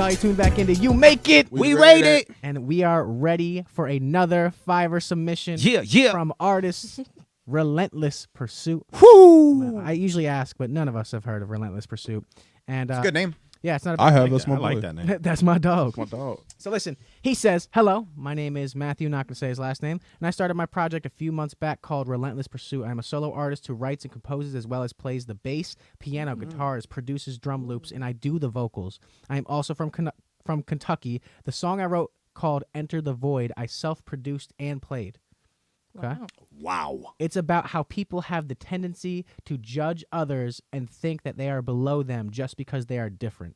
glad you tuned back into You Make It. We rate it. And we are ready for another Fiverr submission from artist Relentless Pursuit. Whoo! I usually ask, but none of us have heard of Relentless Pursuit. And It's a good name. Yeah, it's not. I have. That's my I like boy. that name. That's my dog. My dog. So listen, he says, hello, my name is Matthew, not going to say his last name, and I started my project a few months back called Relentless Pursuit. I'm a solo artist who writes and composes as well as plays the bass, piano, guitars, produces drum loops, and I do the vocals. I am also from Kentucky. The song I wrote called Enter the Void, I self-produced and played. Okay. Wow. It's about how people have the tendency to judge others and think that they are below them just because they are different.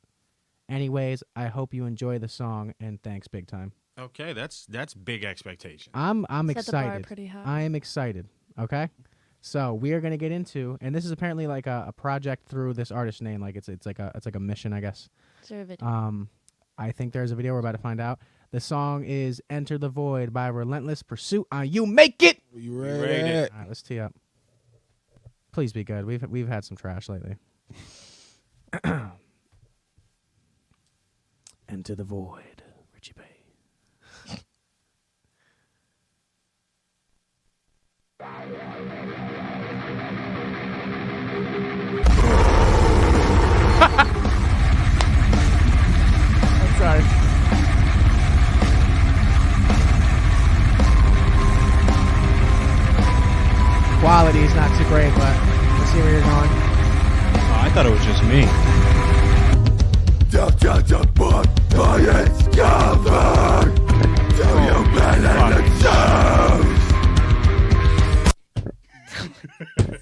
Anyways, I hope you enjoy the song, and thanks big time. Okay, that's big expectation. I'm Set the bar excited. pretty high. I am excited. Okay, so we are gonna get into, and this is apparently like a project through this artist's name. Like it's like a mission, I guess. Is there a video? I think there's a video we're about to find out. The song is "Enter the Void" by Relentless Pursuit on You Make It. You rate ready? it. All right, let's tee up. Please be good. We've had some trash lately. Enter the Void, Richie Bay. I'm sorry. Quality is not too great, but let's see where you're going. Oh, I thought it was just me.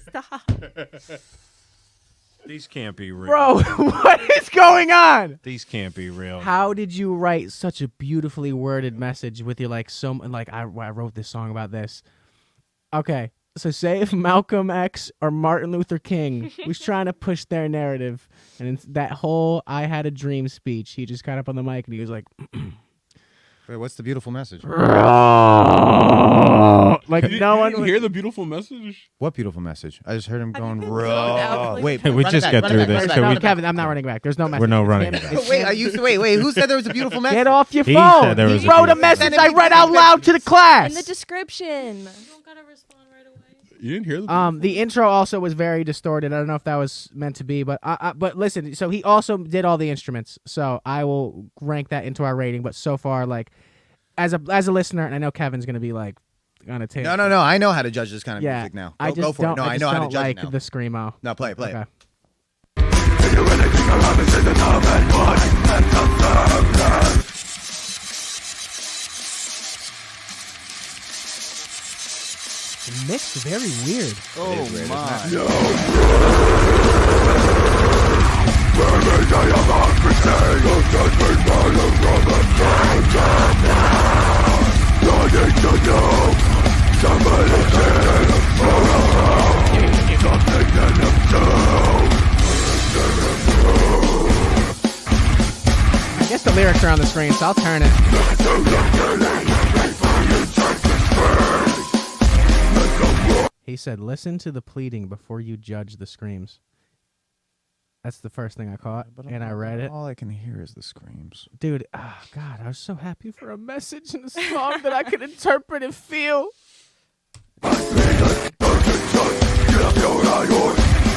Stop. These can't be real. Bro, what is going on? These can't be real. How did you write such a beautifully worded message with your I wrote this song about this. Okay, so say if Malcolm X or Martin Luther King was trying to push their narrative, and it's that whole "I had a dream" speech, he just got up on the mic and he was like, Wait, what's the beautiful message? like no one You would. hear the beautiful message? What beautiful message? I just heard him Have you going been raw. zoned out? Wait, Hey, we run it just back, get run it through back, this. run it Can back, we- run it back. Kevin, I'm not running back. There's no message. no It's running him. back. It's Wait, him. I used to wait. Who said there was a beautiful message? Get off your He phone. said there He was a wrote a beautiful message message. I read out loud to the class. In the description. You don't gotta respond right away. You didn't hear the The intro also was very distorted. I don't know if that was meant to be, but listen. So he also did all the instruments. So I will rank that into our rating. But so far, like as a listener, and I know Kevin's gonna be like gonna take. No. I know how to judge this kind of Yeah, music now. I Go just for don't. it. No, I I just know how to don't judge like it now. the screamo. No, play it. Okay. Mixed very weird. Oh my. I guess the lyrics are on the screen, so I'll turn it. He said, "Listen to the pleading before you judge the screams." That's the first thing I caught, and I read it. All I can hear is the screams. Dude, oh God, I was so happy for a message in a song that I could interpret and feel.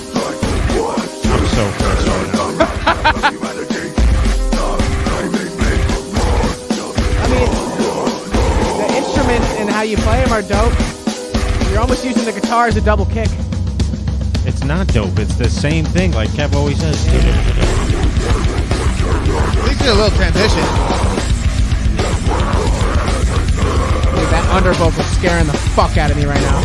I'm so frustrated. I mean, the instruments and how you play them are dope. You're almost using the guitar as a double kick. It's not dope. It's the same thing, like Kev always says. At least did a little transition. Dude, that under vocal's scaring the fuck out of me right now.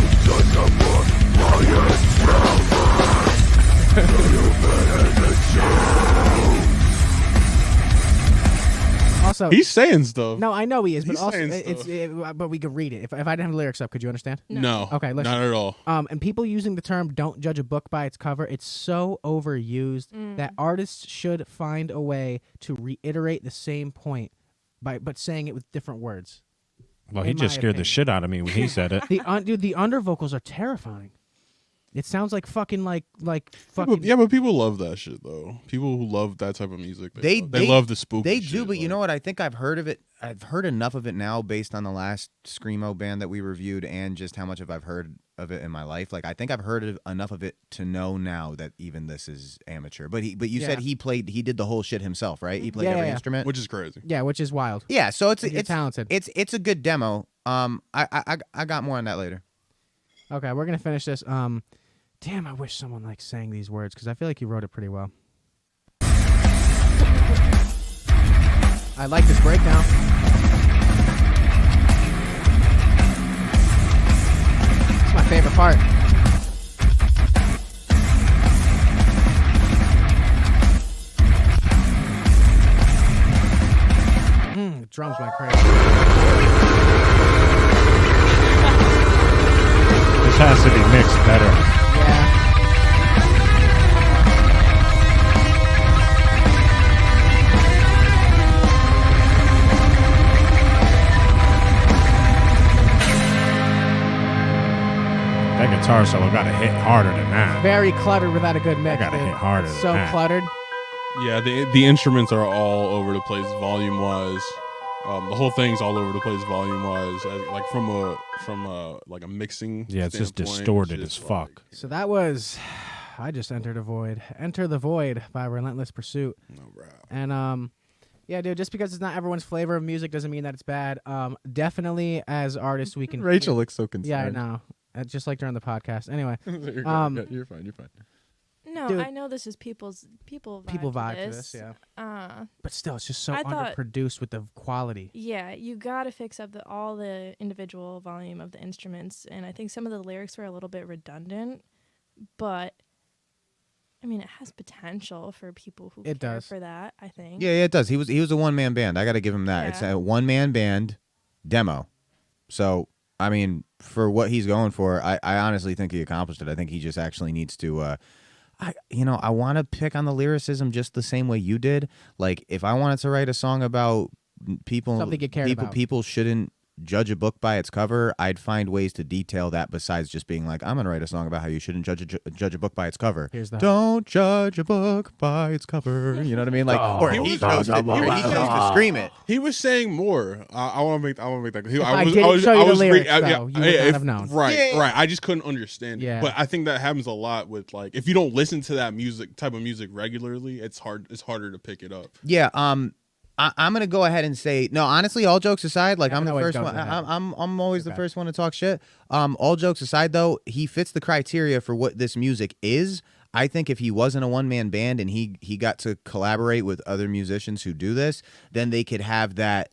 Also, He's saying stuff. no, I know he is, but He's also saying but we could read it. If I didn't have the lyrics up, could you understand? No. Okay, listen. Not at all. And people using the term "don't judge a book by its cover," it's so overused that artists should find a way to reiterate the same point but saying it with different words. Well, he In just my scared the opinion. shit out of me when he said it. Dude, the under vocals are terrifying. It sounds like fucking like But people love that shit though. People who love that type of music, they love the spooky. They shit, do, but like, you know what? I think I've heard of it. I've heard enough of it now, based on the last screamo band that we reviewed, and just how much I've heard of it in my life. Like I think I've heard enough of it to know now that even this is amateur. But you said he did the whole shit himself, right? He played every instrument, which is crazy. Yeah, which is wild. Yeah, so it's talented. It's a good demo. I got more on that later. Okay, we're gonna finish this. Damn, I wish someone like sang these words because I feel like you wrote it pretty well. I like this breakdown. It's my favorite part. The drums went crazy. This has to be mixed better. Yeah. That guitar solo got to hit harder than that. Very cluttered without a good mix. Gotta dude. hit harder It's than so that. cluttered. Yeah, the instruments are all over the place volume wise. The whole thing's all over the place volume wise. Like from a like a mixing. Yeah, it's just standpoint, distorted it's as just fuck. So that was, I just entered a void. Enter the Void by Relentless Pursuit. No, bro. And yeah, dude, just because it's not everyone's flavor of music doesn't mean that it's bad. Definitely as artists we can. Rachel looks so concerned. Yeah, I know. Just like during the podcast. Anyway, You're fine. You're fine. No, Dude. I know this is people vibe to this, yeah. But still, it's just so I thought- underproduced with the quality. Yeah, you gotta fix up all the individual volume of the instruments, and I think some of the lyrics were a little bit redundant, but I mean, it has potential for people who It care does. for that. I think. Yeah, it does. He was a one-man band. I got to give him that. It's Yeah. a one-man band demo. So, I mean, for what he's going for, I honestly think he accomplished it. I think he just actually needs to I want to pick on the lyricism just the same way you did. Like if I wanted to write a song about people Something you cared about. people shouldn't judge a book by its cover, I'd find ways to detail that besides just being like, I'm going to write a song about how you shouldn't judge a book by its cover. Here's the Don't judge a book by its cover. You know what I mean? Like, or he chose to scream it. He was saying more. I want to make that. I didn't show you the lyrics, though, you would not have known. Right, Yeah. right. I just couldn't understand Yeah. it. But I think that happens a lot with like if you don't listen to that type of music regularly, it's harder to pick it up. Yeah, I'm gonna go ahead and say no. Honestly, all jokes aside, like I'm the Everyone always first goes one. ahead. I'm always the Okay. first one to talk shit. All jokes aside, though, he fits the criteria for what this music is. I think if he wasn't a one-man band and he got to collaborate with other musicians who do this, then they could have that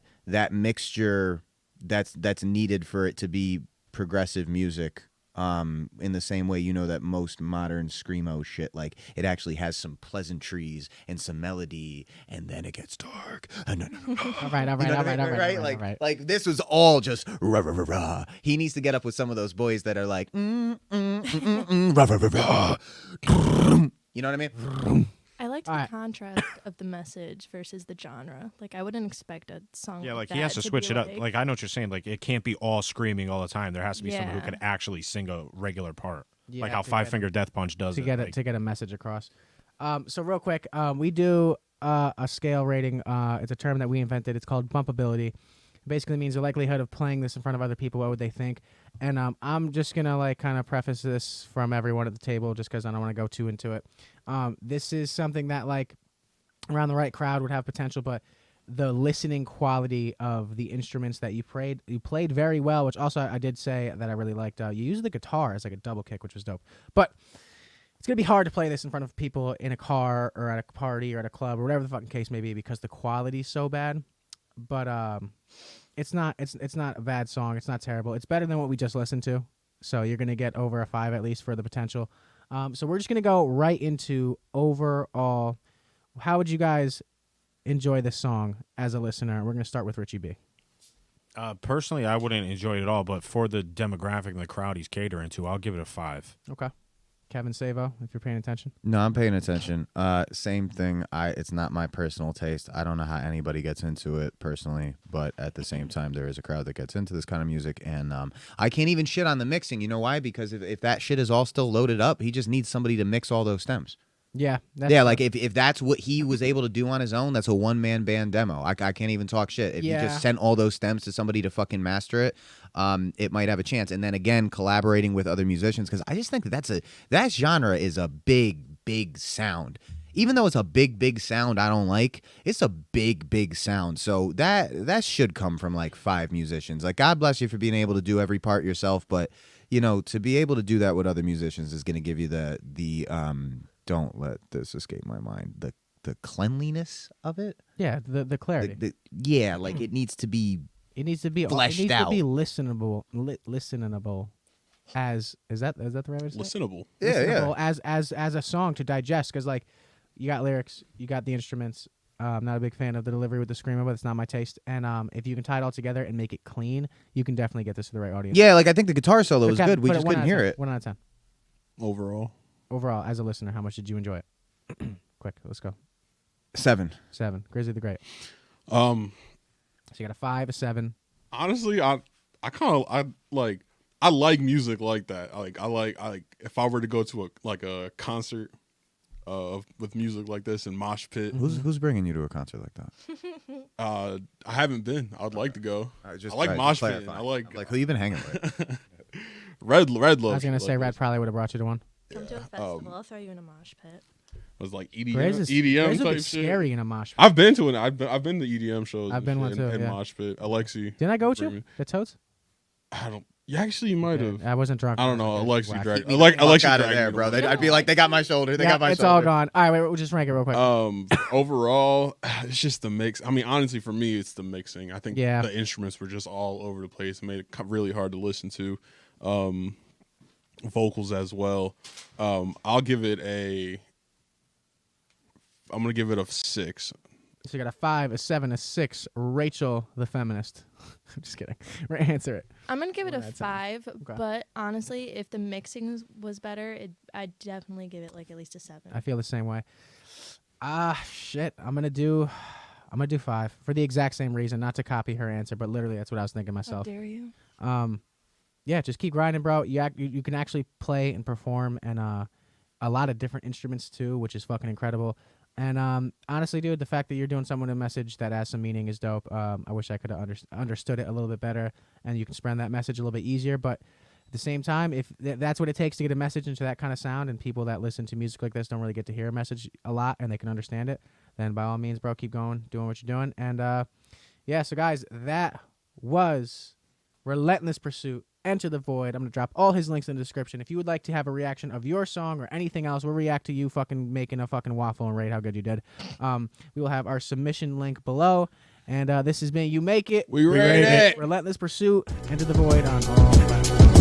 mixture that's needed for it to be progressive music. In the same way, you know, that most modern screamo shit, like it actually has some pleasantries and some melody, and then it gets dark. All right. You know what I mean? Right. Like this was all just rah, rah, rah, rah. He needs to get up with some of those boys that are like rah, rah, rah, rah. You know what I mean? I liked the Alright. contrast of the message versus the genre. Like I wouldn't expect a song. Yeah, like that he has to switch be it up. Like I know what you're saying. Like it can't be all screaming all the time. There has to be someone who Yeah. can actually sing a regular part, Yeah, like how to Five get- Finger Death Punch does to it. get Like, to get a message across. So real quick, we do a scale rating. It's a term that we invented. It's called bumpability. It basically means the likelihood of playing this in front of other people. What would they think? And I'm just gonna like kind of preface this from everyone at the table, just because I don't want to go too into it. This is something that like around the right crowd would have potential, but the listening quality of the instruments that you played very well, which also I did say that I really liked. You used the guitar as like a double kick, which was dope. But it's going to be hard to play this in front of people in a car or at a party or at a club or whatever the fucking case may be because the quality's so bad. But it's not a bad song. It's not terrible. It's better than what we just listened to. So you're going to get over a 5 at least for the potential. So we're just going to go right into overall. How would you guys enjoy this song as a listener? We're going to start with Richie B. personally, I wouldn't enjoy it at all. But for the demographic and the crowd he's catering to, I'll give it a 5. Okay. Kevin Savo, if you're paying attention. No, I'm paying attention. Same thing. It's not my personal taste. I don't know how anybody gets into it personally, but at the same time, there is a crowd that gets into this kind of music, and I can't even shit on the mixing. You know why? Because if that shit is all still loaded up, he just needs somebody to mix all those stems. Yeah. Yeah, like if that's what he was able to do on his own, that's a one-man band demo. I can't even talk shit. If he just sent all those stems to somebody to fucking master it, it might have a chance. And then again, collaborating with other musicians, because I just think that genre is a big sound. Even though it's a big sound I don't like, it's a big sound. So that should come from like 5 musicians. Like, God bless you for being able to do every part yourself, but to be able to do that with other musicians is going to give you the don't let this escape my mind, the cleanliness of it. Yeah, the clarity. Like it needs to be It fleshed needs out. to be listenable. As is that the right way to say it? Listenable. Listenable as a song to digest, because like you got lyrics, you got the instruments. I'm not a big fan of the delivery with the screaming, but it's not my taste. And if you can tie it all together and make it clean, you can definitely get this to the right audience. Yeah, like I think the guitar solo was Kev, good. We put just 1 couldn't out of hear 10. it. 1 out of 10. Overall, Overall, as a listener, how much did you enjoy it? Quick, let's go. 7. 7. Grizzly the Great. um, So you got a 5, a 7. honestly, I like music like that. I like if I were to go to a concert with music like this and mosh pit. Who's bringing you to a concert like that? I haven't been. I'd like to go. I Just like just mosh pit. clarify. I like who you been hanging with? Red Love. I was gonna say Red probably would have brought you to one. Come to a festival. I'll throw you in a mosh pit. Was like Grizz EDM would type be shit. scary in a mosh pit. I've been to it. I've been to EDM shows. I've and been one shit too, in yeah. mosh pit. Alexi. Didn't I go with bring you? me. The Toads? I don't. You actually might have. I wasn't drunk. I don't know. Whack. Alexi dragged. Keep me the fuck Alexi out of dragged there, me bro. to one. I'd be like, they got my shoulder. They Yeah, got my it's shoulder. all gone. All right, wait, we'll just rank it real quick. Overall, it's just the mix. I mean, honestly, for me, it's the mixing. I think Yeah. the instruments were just all over the place. It made it really hard to listen to. Vocals as well. I'll give it I'm gonna give it a 6. So you got a 5, a 7, a 6. Rachel, the feminist. I'm just kidding. Answer it. I'm gonna give it a 1 out of 10. 5, Okay. but honestly, if the mixing was better, I'd definitely give it like at least a 7. I feel the same way. Shit. I'm gonna do 5 for the exact same reason. Not to copy her answer, but literally that's what I was thinking How myself. dare you? Yeah, just keep grinding, bro. You can actually play and perform and a lot of different instruments too, which is fucking incredible. And honestly, dude, the fact that you're doing someone a message that has some meaning is dope. I wish I could have understood it a little bit better, and you can spread that message a little bit easier. But at the same time, if that's what it takes to get a message into that kind of sound, and people that listen to music like this don't really get to hear a message a lot, and they can understand it, then by all means, bro, keep going, doing what you're doing. And yeah, so guys, that was Relentless Pursuit. Enter the Void. I'm going to drop all his links in the description. If you would like to have a reaction of your song or anything else, we'll react to you fucking making a fucking waffle and rate how good you did. We will have our submission link below. And this has been You Make It. We rate it. Relentless Pursuit. Enter the Void on all platforms.